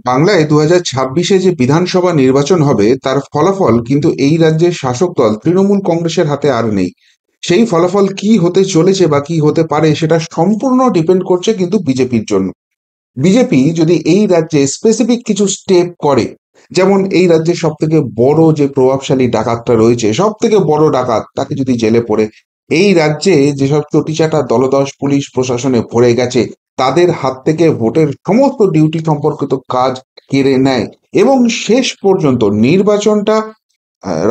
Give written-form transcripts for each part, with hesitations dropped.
বাংলায় 2026-এ যে বিধানসভা নির্বাচন হবে তার ফলাফল কিন্তু এই রাজ্যের শাসক দল তৃণমূল কংগ্রেসের হাতে আর নেই। সেই ফলাফল কি হতে চলেছে বা কি হতে পারে সেটা সম্পূর্ণ ডিপেন্ড করছে কিন্তু বিজেপির জন্য। বিজেপি যদি এই রাজ্যে স্পেসিফিক কিছু স্টেপ করে, যেমন এই রাজ্যের সব থেকে বড় যে প্রভাবশালী ডাকাতটা রয়েছে, সব থেকে বড় ডাকাত তাকে যদি জেলে পড়ে, এই রাজ্যে যেসব চটিচাটা দলদস পুলিশ প্রশাসনে ভরে গেছে তাদের হাত থেকে ভোটের সমস্ত ডিউটি সম্পর্কিত কাজ কেড়ে নেয় এবং শেষ পর্যন্ত নির্বাচনটা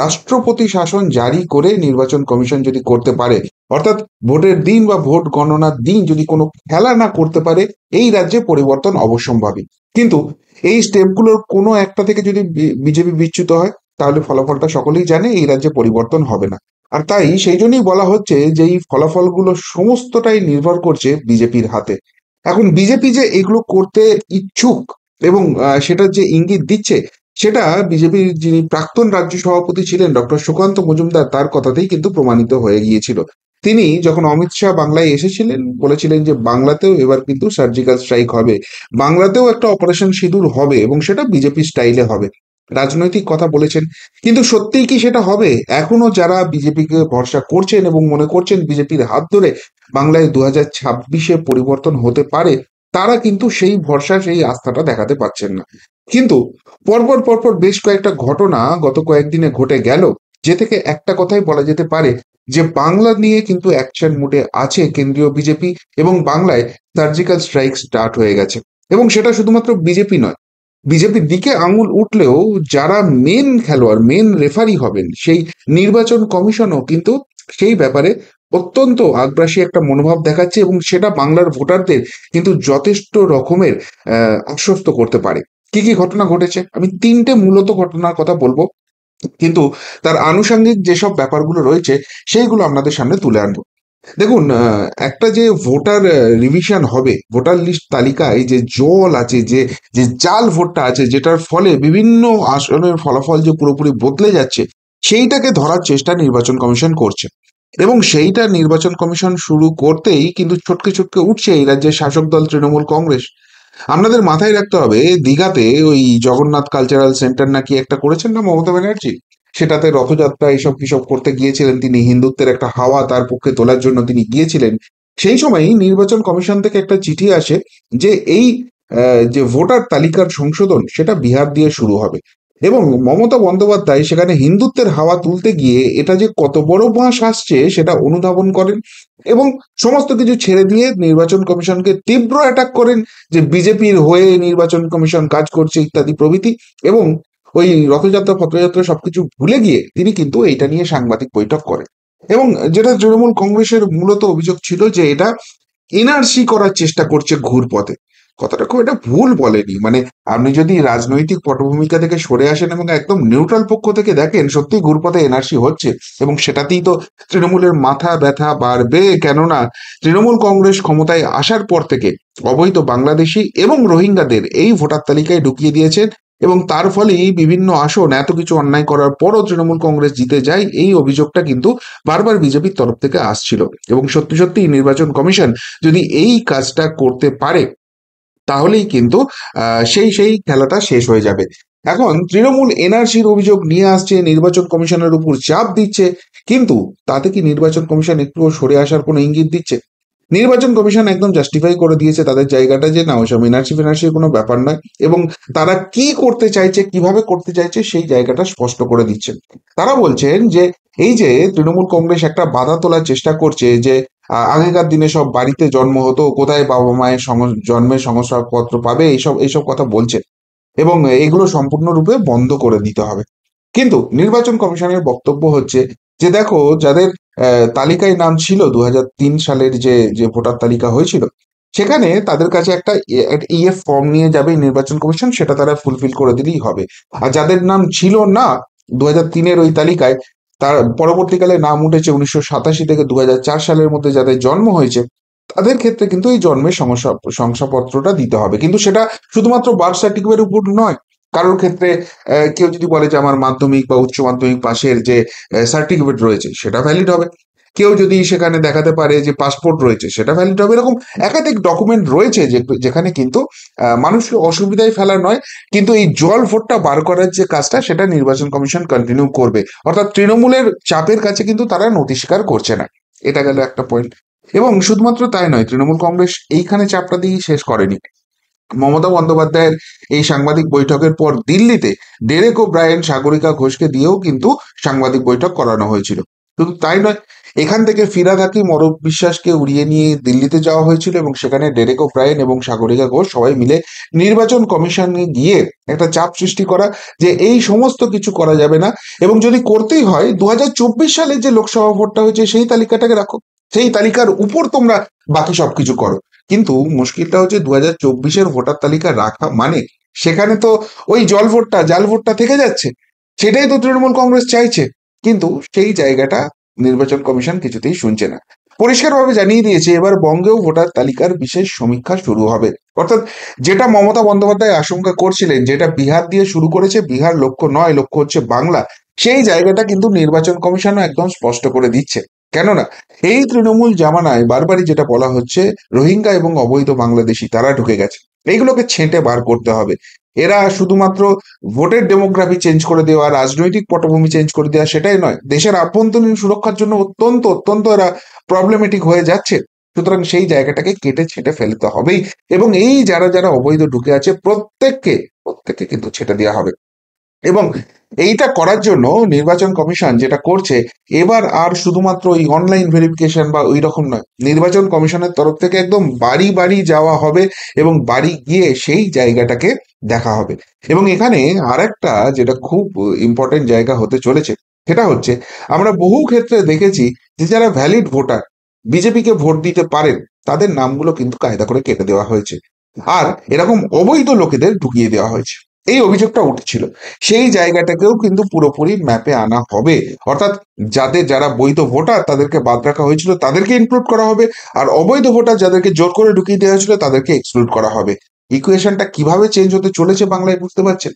রাষ্ট্রপতি শাসন জারি করে নির্বাচন কমিশন যদি করতে পারে, অর্থাৎ ভোটের দিন বা ভোট গণনার দিন যদি কোনো খেলা না করতে পারে, এই রাজ্যে পরিবর্তন অবশ্যম্ভাবী। কিন্তু এই স্টেপগুলোর কোনো একটা থেকে যদি বিজেপি বিচ্যুত হয়, তাহলে ফলাফলটা সকলেই জানে এই রাজ্যে পরিবর্তন হবে না। আর তাই সেই জন্যই বলা হচ্ছে যে এই ফলাফলগুলো সমস্তটাই নির্ভর করছে বিজেপির হাতে। এখন বিজেপি যে এগুলো করতে ইচ্ছুক এবং সেটার যে ইঙ্গিত দিচ্ছে, সেটা বিজেপির যিনি প্রাক্তন রাজ্য সভাপতি ছিলেন ডক্টর সুকান্ত মজুমদার, তার কথাতেই কিন্তু প্রমাণিত হয়ে গিয়েছিল। তিনি যখন অমিত শাহ বাংলায় এসেছিলেন বলেছিলেন যে বাংলাতেও এবার কিন্তু সার্জিক্যাল স্ট্রাইক হবে, বাংলাতেও একটা অপারেশন সিঁদুর হবে এবং সেটা বিজেপি স্টাইলে হবে। রাজনৈতিক কথা বলেছেন, কিন্তু সত্যিই কি সেটা হবে? এখনো যারা বিজেপিকে ভরসা করছেন এবং মনে করছেন বিজেপির হাত ধরে বাংলায় 2026-এ পরিবর্তন হতে পারে, তারা কিন্তু সেই ভরসা সেই আস্থাটা দেখাতে পারছেন না। কিন্তু পরপর পরপর বেশ কয়েকটা ঘটনা গত কয়েকদিনে ঘটে গেল, যে থেকে একটা কথাই বলা যেতে পারে যে বাংলা নিয়ে কিন্তু অ্যাকশন মুডে আছে কেন্দ্রীয় বিজেপি এবং বাংলায় সার্জিক্যাল স্ট্রাইক স্টার্ট হয়ে গেছে। এবং সেটা শুধুমাত্র বিজেপি নয়, বিজেপির দিকে আঙুল উঠলেও যারা মেন খেলোয়াড়, মেন রেফারি হবেন, সেই নির্বাচন কমিশনও কিন্তু সেই ব্যাপারে অত্যন্ত আগ্রাসী একটা মনোভাব দেখাচ্ছে এবং সেটা বাংলার ভোটারদের কিন্তু যথেষ্ট রকমের আশ্বস্ত করতে পারে। কি কি ঘটনা ঘটেছে আমি তিনটে মূলত ঘটনার কথা বলবো, কিন্তু তার আনুষঙ্গিক যেসব ব্যাপারগুলো রয়েছে সেইগুলো আপনাদের সামনে তুলে আনবো। দেখুন, একটা যে ভোটার রিভিশন হবে, ভোটার লিস্ট তালিকায় যে জল আছে, যে যে জাল ভোটটা আছে, যেটার ফলে বিভিন্ন আসনের ফলাফল যে পুরোপুরি বদলে যাচ্ছে, সেইটাকে ধরার চেষ্টা নির্বাচন কমিশন করছে। এবং সেইটা নির্বাচন কমিশন শুরু করতেই কিন্তু ছটকে ছটকে উঠছে এই রাজ্যের শাসক দল তৃণমূল কংগ্রেস। আপনাদের মাথায় রাখতে হবে, দীঘাতে ওই জগন্নাথ কালচারাল সেন্টার নাকি একটা করেছেন না মমতা ব্যানার্জি, সেটাতে রথযাত্রা এইসব কিসব করতে গিয়েছিলেন তিনি, হিন্দুত্বের একটা হাওয়া তার পক্ষে তোলার জন্য তিনি গিয়েছিলেন। সেই সময়ই নির্বাচন কমিশন থেকে একটা চিঠি আসে যে এই যে ভোটার তালিকার সংশোধন সেটা বিহার দিয়ে শুরু হবে। এবং মমতা বন্দ্যোপাধ্যায় সেখানে হিন্দুত্বের হাওয়া তুলতে গিয়ে এটা যে কত বড় বাঁশ আসছে সেটা অনুধাবন করেন এবং সমস্ত কিছু ছেড়ে দিয়ে নির্বাচন কমিশনকে তীব্র অ্যাটাক করেন যে বিজেপির হয়ে নির্বাচন কমিশন কাজ করছে ইত্যাদি প্রভৃতি। এবং ওই রথযাত্রা ফথযাত্রা সবকিছু ভুলে গিয়ে তিনি কিন্তু এইটা নিয়ে সাংবাদিক বৈঠক করেন। এবং যেটা তৃণমূল কংগ্রেসের মূলত অভিযোগ ছিল যে এটা এনআরসি করার চেষ্টা করছে ঘুরপথে। কথাটা খুব এটা ভুল বলেনি, মানে আপনি যদি রাজনৈতিক পটভূমিকা থেকে সরে আসেন এবং একদম নিউট্রাল পক্ষ থেকে দেখেন, সত্যি ঘুরপথে এনআরসি হচ্ছে এবং সেটাতেই তো তৃণমূলের মাথা ব্যথা বাড়বে। কেননা তৃণমূল কংগ্রেস ক্ষমতায় আসার পর থেকে অবৈধ বাংলাদেশি এবং রোহিঙ্গাদের এই ভোটার তালিকায় ঢুকিয়ে দিয়েছেন এবং তার ফলেই বিভিন্ন আসন এত কিছু অন্যায় করার পরও তৃণমূল কংগ্রেস জিতে যায়, এই অভিযোগটা কিন্তু বারবার বিজেপির তরফ থেকে আসছিল। এবং সত্যি সত্যি নির্বাচন কমিশন যদি এই কাজটা করতে পারে, তাহলেই কিন্তু সেই খেলাটা শেষ হয়ে যাবে। এখন তৃণমূল এনআরসির অভিযোগ নিয়ে আসছে, নির্বাচন কমিশনের উপর চাপ দিচ্ছে, কিন্তু তাতে কি নির্বাচন কমিশন একটুও সরে আসার কোনো ইঙ্গিত দিচ্ছে? নির্বাচন কমিশন একদম জাস্টিফাই করে দিয়েছে তাদের জায়গাটা যে না, ওইসব এনআরসি ফেনার্সির কোনো ব্যাপার নয়। এবং তারা কি করতে চাইছে, কিভাবে করতে চাইছে, সেই জায়গাটা স্পষ্ট করে দিচ্ছেন। তারা বলছেন যে এই যে তৃণমূল কংগ্রেস একটা বাধা তোলার চেষ্টা করছে যে আগেকার দিনে সব বাড়িতে জন্ম হতো, কোথায় বাবা মায়ের জন্মের শংসাপত্র পাবে, এইসব এইসব কথা বলছে এবং এগুলো সম্পূর্ণরূপে বন্ধ করে দিতে হবে। কিন্তু নির্বাচন কমিশনের বক্তব্য হচ্ছে যে দেখো, যাদের তালিকায় নাম ছিল 2003 সালের যে যে ভোটার তালিকা হয়েছিল, সেখানে তাদের কাছে একটা ইএফ ফর্ম নিয়ে যাবে নির্বাচন কমিশন, সেটা তারা ফুলফিল করে দিলেই হবে। আর যাদের নাম ছিল না 2003-এর ওই তালিকায়, তার পরবর্তীকালে নাম উঠেছে 1987 থেকে 2004 সালের মধ্যে যাদের জন্ম হয়েছে, তাদের ক্ষেত্রে কিন্তু এই জন্মের শংসাপত্রটা দিতে হবে। কিন্তু সেটা শুধুমাত্র বার্থ সার্টিফিকেটের উপর নয়, কারোর ক্ষেত্রে কেউ যদি বলে যে আমার মাধ্যমিক বা উচ্চ মাধ্যমিক পাশের যে সার্টিফিকেট রয়েছে সেটা ভ্যালিড হবে। কেউ যদি সেখানে দেখাতে পারে যে পাসপোর্ট রয়েছে, সেটা ভ্যালিড হবে। এরকম একাধিক ডকুমেন্ট রয়েছে যেখানে কিন্তু মানুষকে অসুবিধায় ফেলা নয়, কিন্তু এই জল ভোটটা বার করার যে কাজটা সেটা নির্বাচন কমিশন কন্টিনিউ করবে। অর্থাৎ তৃণমূলের চাপের কাছে কিন্তু তারা নতি স্বীকার করছে না। এটা গেল একটা পয়েন্ট। এবং শুধুমাত্র তাই নয়, তৃণমূল কংগ্রেস এইখানে চাপটা দিয়েই শেষ করেনি। মমতা বন্দ্যোপাধ্যায়ের এই সাংবাদিক বৈঠকের পর দিল্লিতে ডেরেক ওব্রায়েন, সাগরিকা ঘোষকে দিয়েও কিন্তু সাংবাদিক বৈঠক করানো হয়েছিল। শুধু তাই নয়, এখান থেকে ফিরাদ হাকিম, অরূপ বিশ্বাসকে উড়িয়ে নিয়ে দিল্লিতে যাওয়া হয়েছিল এবং সেখানে ডেরেক ওব্রায়েন এবং সাগরিকা ঘোষ সবাই মিলে নির্বাচন কমিশনে গিয়ে একটা চাপ সৃষ্টি করা যে এই সমস্ত কিছু করা যাবে না, এবং যদি করতেই হয় 2024 সালে যে লোকসভা ভোটটা হয়েছে সেই তালিকাটাকে রাখো, সেই তালিকার উপর তোমরা বাকি সবকিছু করো। কিন্তু মুশকিলটা হচ্ছে 2024-এর ভোটার তালিকা রাখা মানে সেখানে তো ওই জল ভোটটা, জাল ভোটটা থেকে যাচ্ছে। সেটাই তো তৃণমূল কংগ্রেস চাইছে। কিন্তু সেই জায়গাটা নির্বাচন কমিশন কিছুতেই শুনছে না। পরিষ্কারভাবে জানিয়ে দিয়েছে এবার বঙ্গেও ভোটার তালিকার বিশেষ সমীক্ষা শুরু হবে। অর্থাৎ যেটা মমতা বন্দ্যোপাধ্যায় আশঙ্কা করছিলেন, যেটা বিহার দিয়ে শুরু করেছে, বিহার লক্ষ্য নয়, লক্ষ্য হচ্ছে বাংলা, সেই জায়গাটা কিন্তু নির্বাচন কমিশনও একদম স্পষ্ট করে দিচ্ছে। কেননা এই তৃণমূল জামানায় বারবারই যেটা বলা হচ্ছে, রোহিঙ্গা এবং অবৈধ বাংলাদেশি তারা ঢুকে গেছে, এইগুলোকে ছেঁটে বার করতে হবে। এরা শুধুমাত্র ভোটের ডেমোগ্রাফি চেঞ্জ করে দেওয়া, রাজনৈতিক পটভূমি চেঞ্জ করে দেওয়া সেটাই নয়, দেশের আভ্যন্তরীণ সুরক্ষার জন্য অত্যন্ত অত্যন্ত এরা প্রবলেমেটিক হয়ে যাচ্ছে। সুতরাং সেই জায়গাটাকে কেটে ছেঁটে ফেলতে হবেই, এবং এই যারা যারা অবৈধ ঢুকে আছে প্রত্যেককে প্রত্যেককে কিন্তু ছেঁটে দেওয়া হবে। এবং এইটা করার জন্য নির্বাচন কমিশন যেটা করছে, এবার আর শুধুমাত্র ওই অনলাইন ভেরিফিকেশন বা ওই রকম নয়, নির্বাচন কমিশনের তরফ থেকে একদম বাড়ি বাড়ি যাওয়া হবে এবং বাড়ি গিয়ে সেই জায়গাটাকে দেখা হবে। এবং এখানে আরেকটা যেটা খুব ইম্পর্টেন্ট জায়গা হতে চলেছে, সেটা হচ্ছে আমরা বহু ক্ষেত্রে দেখেছি যে যারা ভ্যালিড ভোটার, বিজেপিকে ভোট দিতে পারেন, তাদের নামগুলো কিন্তু কায়দা করে কেটে দেওয়া হয়েছে, আর এরকম অবৈধ লোকেদের ঢুকিয়ে দেওয়া হয়েছে। এই অভিযোগটা উঠছিল। সেই জায়গাটাকেও কিন্তু পুরোপুরি ম্যাপে আনা হবে। অর্থাৎ যারা বৈধ ভোটার তাদেরকে বাদ রাখা হয়েছিল তাদেরকে ইনক্লুড করা হবে, আর অবৈধ ভোটার যাদেরকে জোর করে ঢুকিয়ে দেওয়া হয়েছিল তাদেরকে এক্সক্লুড করা হবে। ইকুয়েশনটা কিভাবে চেঞ্জ হতে চলেছে বাংলায় বুঝতে পারছেন?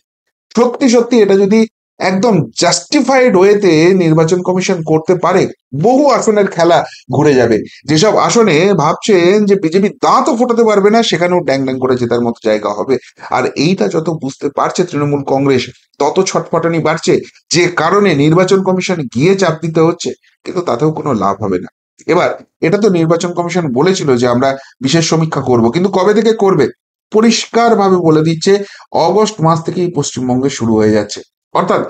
সত্যি সত্যি এটা যদি একদম জাস্টিফাইড ওয়েতে নির্বাচন কমিশন করতে পারে, বহু আসনের খেলা ঘুরে যাবে। যেসব আসনে ভাবছেন যে বিজেপি দাঁতও ফোটাতে পারবে না, সেখানেও ড্যাং ড্যাং করে জেতার মতো জায়গা হবে। আর এইটা যত বুঝতে পারছে তৃণমূল কংগ্রেস, তত ছটফটানি বাড়ছে, যে কারণে নির্বাচন কমিশন গিয়ে চাপ দিতে হচ্ছে, কিন্তু তাতেও কোনো লাভ হবে না। এবার এটা তো নির্বাচন কমিশন বলেছিল যে আমরা বিশেষ সমীক্ষা করব, কিন্তু কবে থেকে করবে? পরিষ্কার ভাবে বলে দিচ্ছে অগস্ট মাস থেকেই পশ্চিমবঙ্গে শুরু হয়ে যাচ্ছে। অর্থাৎ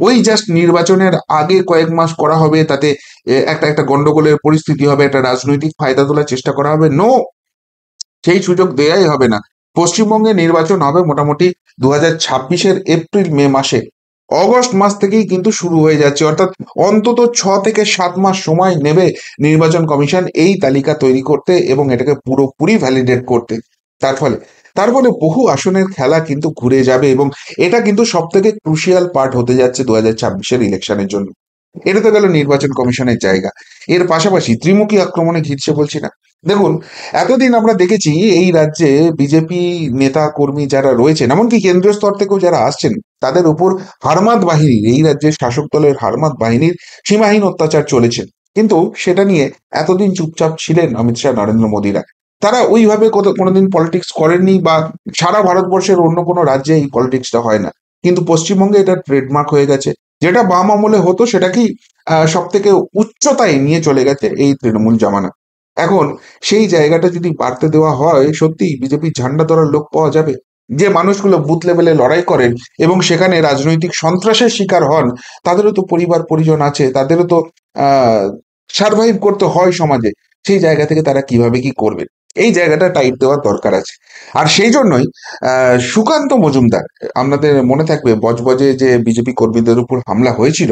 ওই জাস্ট নির্বাচনের আগে কয়েক মাস করা হবে, তাতে একটা একটা গন্ডগোলের পরিস্থিতি হবে, একটা রাজনৈতিক ফায়দা তোলার চেষ্টা করা হবে। নো, সেই সুযোগ দেয়াই হবে না। পশ্চিমবঙ্গে নির্বাচন হবে মোটামুটি 2026-এর এপ্রিল মে মাসে। অগস্ট মাস থেকেই কিন্তু শুরু হয়ে যাচ্ছে। অর্থাৎ অন্তত 6 থেকে 7 মাস সময় নেবে নির্বাচন কমিশন এই তালিকা তৈরি করতে এবং এটাকে পুরোপুরি ভ্যালিডেট করতে। তার ফলে তার ফলে বহু আসনের খেলা কিন্তু ঘুরে যাবে, এবং এটা কিন্তু সব থেকে ক্রুশিয়াল পার্ট হতে যাচ্ছে 2026-এর ইলেকশনের জন্য। এটা তো গেল নির্বাচন কমিশনের জায়গা। এর পাশাপাশি ত্রিমুখী আক্রমণে ঘিরছে বলছি না। দেখুন, এতদিন আমরা দেখেছি এই রাজ্যে বিজেপি নেতা কর্মী যারা রয়েছেন, এমনকি কেন্দ্রীয় স্তর থেকেও যারা আসছেন, তাদের উপর হারমাদ বাহিনীর, এই রাজ্যের শাসক দলের হারমাদ বাহিনীর সীমাহীন অত্যাচার চলেছে। কিন্তু সেটা নিয়ে এতদিন চুপচাপ ছিলেন অমিত শাহ, নরেন্দ্র মোদীরা। তারা ওইভাবে কোনোদিন পলিটিক্স করেননি, বা সারা ভারতবর্ষের অন্য কোনো রাজ্যে এই পলিটিক্সটা হয় না। কিন্তু পশ্চিমবঙ্গে এটা ট্রেডমার্ক হয়ে গেছে। যেটা বাম আমলে হতো সেটাকেই সব থেকে উচ্চতায় নিয়ে চলে গেছে এই তৃণমূল জামানা। এখন সেই জায়গাটা যদি বাড়তে দেওয়া হয়, সত্যি বিজেপির ঝান্ডা ধরার লোক পাওয়া যাবে। যে মানুষগুলো বুথ লেভেলে লড়াই করেন এবং সেখানে রাজনৈতিক সন্ত্রাসের শিকার হন, তাদেরও তো পরিবার পরিজন আছে, তাদেরও তো আহ সার্ভাইভ করতে হয় সমাজে। সেই জায়গা থেকে তারা কিভাবে কি করবে, এই জায়গাটা টাইট দেওয়ার দরকার আছে। আর সেই জন্যই সুকান্ত মজুমদার, আপনাদের মনে থাকবে বজবজে যে বিজেপি কর্মীদের উপর হামলা হয়েছিল,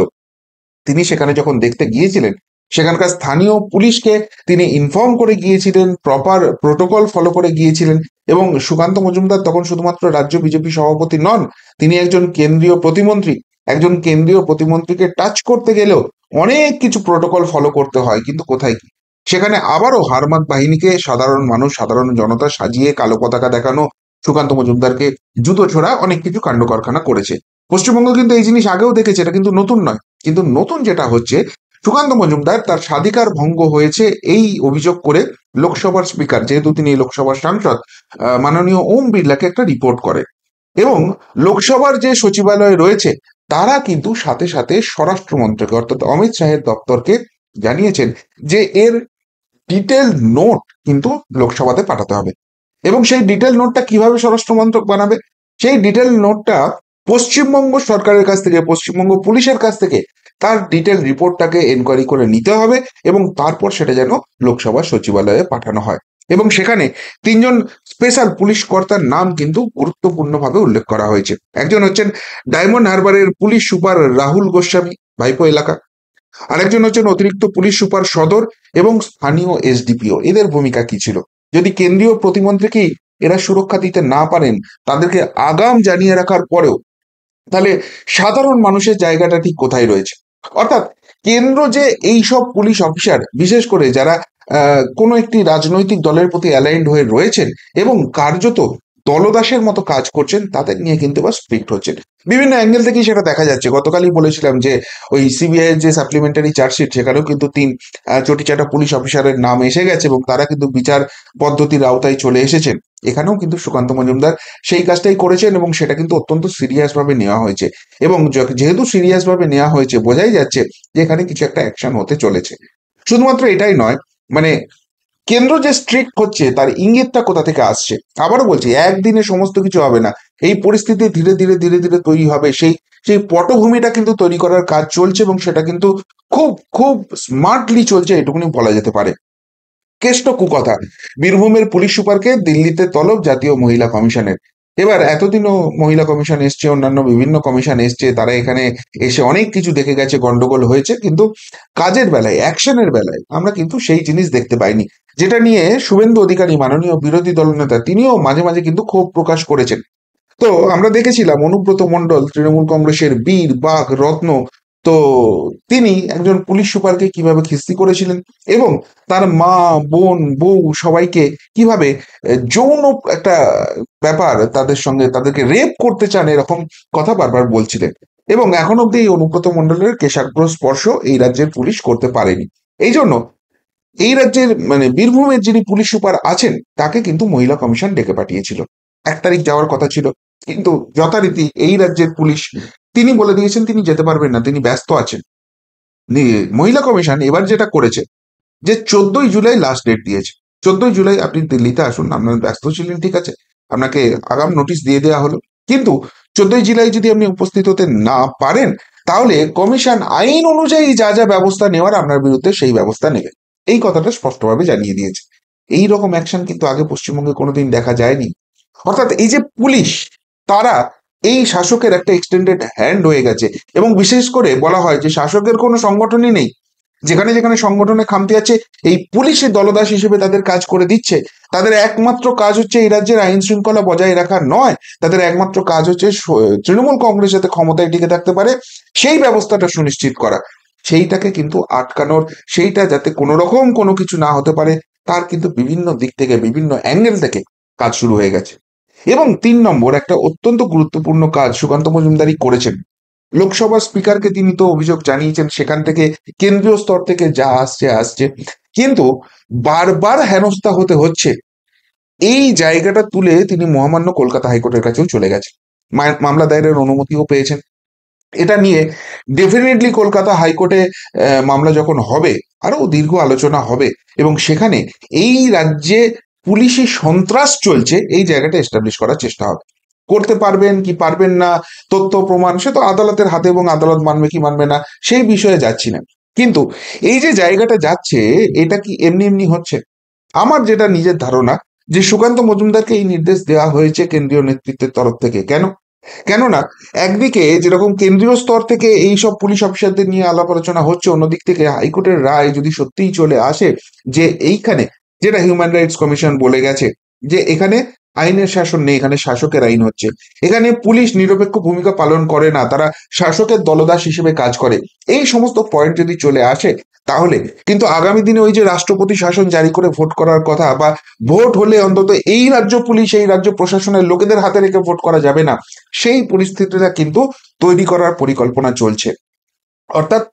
তিনি সেখানে যখন দেখতে গিয়েছিলেন, সেখানকার স্থানীয় পুলিশকে তিনি ইনফর্ম করে গিয়েছিলেন, প্রপার প্রোটোকল ফলো করে গিয়েছিলেন। এবং সুকান্ত মজুমদার তখন শুধুমাত্র রাজ্য বিজেপি সভাপতি নন, তিনি একজন কেন্দ্রীয় প্রতিমন্ত্রী। একজন কেন্দ্রীয় প্রতিমন্ত্রীকে টাচ করতে গেলেও অনেক কিছু প্রোটোকল ফলো করতে হয়, কিন্তু কোথায় কি, সেখানে আবারও হারমাত বাহিনীকে সাধারণ মানুষ, সাধারণ জনতা সাজিয়ে কালো পতাকা দেখানো, সুকান্ত মজুমদারকে জুতো ছোড়া, অনেক কিছু কাণ্ড কারখানা করেছে। পশ্চিমবঙ্গ কিন্তু এই জিনিস আগেও দেখেছে, এটা কিন্তু নতুন নয়। কিন্তু নতুন যেটা হচ্ছে, সুকান্ত মজুমদার তার স্বাধিকার ভঙ্গ হয়েছে এই অভিযোগ করে লোকসভার স্পিকার, যেহেতু তিনি লোকসভার সাংসদ, মাননীয় ওম বিড়লাকে একটা রিপোর্ট করে। এবং লোকসভার যে সচিবালয় রয়েছে তারা কিন্তু সাথে সাথে স্বরাষ্ট্রমন্ত্রকে অর্থাৎ অমিত শাহের দপ্তরকে জানিয়েছেন যে এর ডিটেল নোট কিন্তু লোকসভাতে পাঠাতে হবে। এবং সেই ডিটেল নোটটা কিভাবে স্বরাষ্ট্র মন্ত্রক বানাবে, সেই ডিটেল নোটটা পশ্চিমবঙ্গ সরকারের কাছ থেকে, পশ্চিমবঙ্গ পুলিশের কাছ থেকে তার ডিটেল রিপোর্টটাকে এনকোয়ারি করে নিতে হবে এবং তারপর সেটা যেন লোকসভা সচিবালয়ে পাঠানো হয়। এবং সেখানে তিনজন স্পেশাল পুলিশ কর্তার নাম কিন্তু গুরুত্বপূর্ণভাবে উল্লেখ করা হয়েছে। একজন হচ্ছেন ডায়মন্ড হারবারের পুলিশ সুপার রাহুল গোস্বামী, ভাইপো এলাকা। আরেকজন হচ্ছেন অতিরিক্ত পুলিশ সুপার সদর এবং স্থানীয় এসডিপিও। এদের ভূমিকা কি ছিল? যদি কেন্দ্রীয় প্রতিমন্ত্রীকেই এরা সুরক্ষা দিতে না পারেন, তাদেরকে আগাম জানিয়ে রাখার পরেও, তাহলে সাধারণ মানুষের জায়গাটা ঠিক কোথায় রয়েছে? অর্থাৎ কেন্দ্র যে এই সব পুলিশ অফিসার, বিশেষ করে যারা কোনো একটি রাজনৈতিক দলের প্রতি অ্যালাইন্ড হয়ে রয়েছেন এবং কার্যত দলদাসের মতো কাজ করছেন, তাদের নিয়ে কিন্তু এবার স্ট্রিক্ট হচ্ছেন। বিভিন্ন অ্যাঙ্গেল থেকেই সেটা দেখা যাচ্ছে। গতকালই বলেছিলাম যে ওই সিবিআই এর যে সাপ্লিমেন্টারি চার্জশিট, সেখানেও কিন্তু তিন চটিচাটা পুলিশ অফিসারের নাম এসে গেছে এবং তারা কিন্তু বিচার পদ্ধতির আওতায় চলে এসেছেন। এখানেও কিন্তু সুকান্ত মজুমদার সেই কাজটাই করেছেন এবং সেটা কিন্তু অত্যন্ত সিরিয়াস ভাবে নেওয়া হয়েছে। এবং যেহেতু সিরিয়াস ভাবে নেওয়া হয়েছে, বোঝাই যাচ্ছে যে এখানে কিছু একটা অ্যাকশন হতে চলেছে। শুধুমাত্র এটাই নয়, মানে কেন্দ্র যে স্ট্রিক্ট হচ্ছে তার ইঙ্গিতটা কোথা থেকে আসছে? আবারও বলছি, একদিনে সমস্ত কিছু হবে না। এই পরিস্থিতি ধীরে ধীরে ধীরে ধীরে তৈরি হবে। সেই সেই পটভূমিটা কিন্তু তৈরি করার কাজ চলছে এবং সেটা কিন্তু খুব খুব স্মার্টলি চলছে, এটুকুনি বলা যেতে পারে। কেষ্ট কুকথা, বীরভূমের পুলিশ সুপারকে দিল্লিতে তলব জাতীয় মহিলা কমিশনের। এবার এতদিনও মহিলা কমিশন এসছে, অন্যান্য বিভিন্ন কমিশন এসছে, তারা এখানে এসে অনেক কিছু দেখে গেছে, গন্ডগোল হয়েছে, কিন্তু কাজের বেলায়, অ্যাকশনের বেলায় আমরা কিন্তু সেই জিনিস দেখতে পাইনি। যেটা নিয়ে শুভেন্দু অধিকারী, মাননীয় বিরোধী দলনেতা, তিনিও মাঝে মাঝে কিন্তু ক্ষোভ প্রকাশ করেছেন। তো আমরা দেখেছিলাম অনুব্রত মণ্ডল, তৃণমূল কংগ্রেসের বীর বাঘ রত্ন, তো তিনি একজন পুলিশ সুপারকে কিভাবে খিস্তি করেছিলেন এবং তার মা, বোন, বউ সবাইকে কিভাবে যৌন একটা ব্যাপার, তাদের সঙ্গে তাদেরকে রেপ করতে চান, এরকম কথা বারবার বলছিলেন। এবং এখন অব্দি এই অনুব্রত মণ্ডলের কেশাগ্র স্পর্শ এই রাজ্যের পুলিশ করতে পারেনি। এই জন্য এই রাজ্যের মানে বীরভূমের যিনি পুলিশ সুপার আছেন, তাকে কিন্তু মহিলা কমিশন ডেকে পাঠিয়েছিল। 1 তারিখ যাওয়ার কথা ছিল, কিন্তু যথারীতি এই রাজ্যের পুলিশ, তিনি বলে দিয়েছেন তিনি যেতে পারবেন না, তিনি ব্যস্ত আছেন। মহিলা কমিশন এবার যেটা করেছে যে 14ই জুলাই লাস্ট ডেট দিয়েছে। 14ই জুলাই আপনি দিল্লিতে আসুন, আপনার ব্যস্ত ছিলেন, ঠিক আছে, আপনাকে আগাম নোটিশ দিয়ে দেওয়া হলো। কিন্তু 14ই জুলাই যদি আপনি উপস্থিত হতে না পারেন, তাহলে কমিশন আইন অনুযায়ী যা যা ব্যবস্থা নেওয়ার আপনার বিরুদ্ধে সেই ব্যবস্থা নেবে। এই কথাটা স্পষ্টভাবে জানিয়ে দিয়েছে। এই রকম অ্যাকশন কিন্তু আগে পশ্চিমবঙ্গে কোনোদিন দেখা যায়নি। অর্থাৎ এই যে পুলিশ, তারা এই শাসকের একটা এক্সটেন্ডেড হ্যান্ড হয়ে গেছে। এবং বিশেষ করে বলা হয় যে শাসকের কোনো সংগঠনই নেই, যেখানে যেখানে সংগঠনে খামতি আছে এই পুলিশের দলদাস হিসেবে তাদের কাজ করে দিচ্ছে। তাদের একমাত্র কাজ হচ্ছে এই রাজ্যের আইন শৃঙ্খলা বজায় রাখা নয়, তাদের একমাত্র কাজ হচ্ছে তৃণমূল কংগ্রেস যাতে ক্ষমতায় টিকে থাকতে পারে সেই ব্যবস্থাটা সুনিশ্চিত করা, সেইটাকে কিন্তু আটকানোর, সেইটা যাতে কোনো রকম কোনো কিছু না হতে পারে, তার কিন্তু বিভিন্ন দিক থেকে, বিভিন্ন অ্যাঙ্গেল থেকে কাজ শুরু হয়ে গেছে। এবং 3 নম্বর একটা অত্যন্ত গুরুত্বপূর্ণ কাজ সুকান্ত মজুমদারি করেছেন। লোকসভার স্পিকারকে তিনি তো অভিযোগ জানিয়েছেন, সেখান থেকে কেন্দ্রীয় স্তর থেকে যা আসছে আসছে, কিন্তু বারবার হেনস্থা হতে হচ্ছে। এই জায়গাটা তুলে তিনি মহামান্য কলকাতা হাইকোর্টের কাছেও চলে গেছেন, মামলা দায়েরের অনুমতিও পেয়েছেন। এটা নিয়ে ডেফিনেটলি কলকাতা হাইকোর্টে মামলা যখন হবে, আরো দীর্ঘ আলোচনা হবে এবং সেখানে এই রাজ্যে পুলিশি সন্ত্রাস চলছে এই জায়গাটা এস্টাবলিশ করার চেষ্টা হবে। করতে পারবেন কি পারবেন না, তথ্য প্রমাণ সে তো আদালতের হাতে এবং আদালত মানবে কি মানবে না সেই বিষয়ে যাচ্ছি না। কিন্তু এই যে জায়গাটা যাচ্ছে, এটা কি এমনি এমনি হচ্ছে? আমার যেটা নিজের ধারণা যে সুকান্ত মজুমদারকে এই নির্দেশ দেওয়া হয়েছে কেন্দ্রীয় নেতৃত্বের তরফ থেকে। কেন? কেননা একদিকে যেরকম কেন্দ্রীয় স্তর থেকে এই সব পুলিশ অফিসারদের নিয়ে আলাপ আলোচনা হচ্ছে, অন্যদিক থেকে হাইকোর্টের রায় যদি সত্যিই চলে আসে যে এইখানে, যেটা হিউম্যান রাইটস কমিশন বলে গেছে যে এখানে আইনের শাসন নেই, এখানে শাসকের আইন হচ্ছে, এখানে পুলিশ নিরপেক্ষ ভূমিকা পালন করে না, তারা শাসকের দলদাস হিসেবে কাজ করে, এই সমস্ত পয়েন্ট যদি চলে আসে, তাহলে কিন্তু আগামী দিনে ওই যে রাষ্ট্রপতি শাসন জারি করে ভোট করার কথা, বা ভোট হলে অন্তত এই রাজ্য পুলিশ, এই রাজ্য প্রশাসনের লোকেদের হাতে রেখে ভোট করা যাবে না, সেই পরিস্থিতিটা কিন্তু তৈরি করার পরিকল্পনা চলছে। অর্থাৎ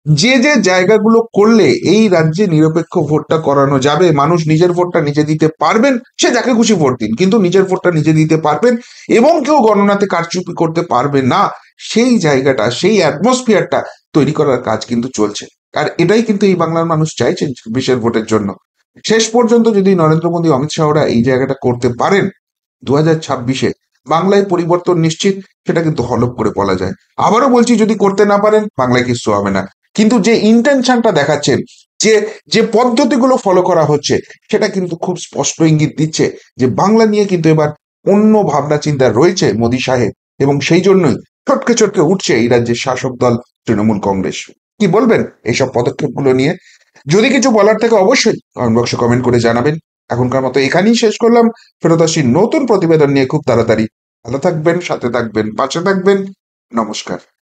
যে যে জায়গাগুলো করলে এই রাজ্যে নিরপেক্ষ ভোটটা করানো যাবে, মানুষ নিজের ভোটটা নিজে দিতে পারবেন, সে যাকে খুশি ভোট দিন, কিন্তু নিজের ভোটটা নিজে দিতে পারবেন এবং কেউ গণনাতে কারচুপি করতে পারবে না, সেই জায়গাটা, সেই অ্যাটমসফিয়ারটা তৈরি করার কাজ কিন্তু চলছে। আর এটাই কিন্তু এই বাংলার মানুষ চাইছেন 26-এর ভোটের জন্য। শেষ পর্যন্ত যদি নরেন্দ্র মোদী, অমিত শাহরা এই জায়গাটা করতে পারেন, 2026-এ বাংলায় পরিবর্তন নিশ্চিত, সেটা কিন্তু হলফ করে বলা যায়। আবারও বলছি, যদি করতে না পারেন, বাংলায় কিছু হবে না। কিন্তু যে ইন্টেনশনটা দেখাচ্ছেন, যে যে পদ্ধতিগুলো ফলো করা হচ্ছে, সেটা কিন্তু খুব স্পষ্ট ইঙ্গিত দিচ্ছে যে বাংলা নিয়ে কিন্তু এবার অন্য ভাবনা চিন্তা রয়েছে মোদী সাহেব, এবং সেই জন্যই চটকে চটকে উঠছে এই রাজ্যের শাসক দল তৃণমূল কংগ্রেস। কি বলবেন এইসব পদক্ষেপগুলো নিয়ে? যদি কিছু বলার থাকে অবশ্যই কমেন্ট বক্সে কমেন্ট করে জানাবেন। এখনকার মতো এখানেই শেষ করলাম। ফেরত আসি নতুন প্রতিবেদন নিয়ে খুব তাড়াতাড়ি। ভালো থাকবেন, সাথে থাকবেন, পাশে থাকবেন। নমস্কার।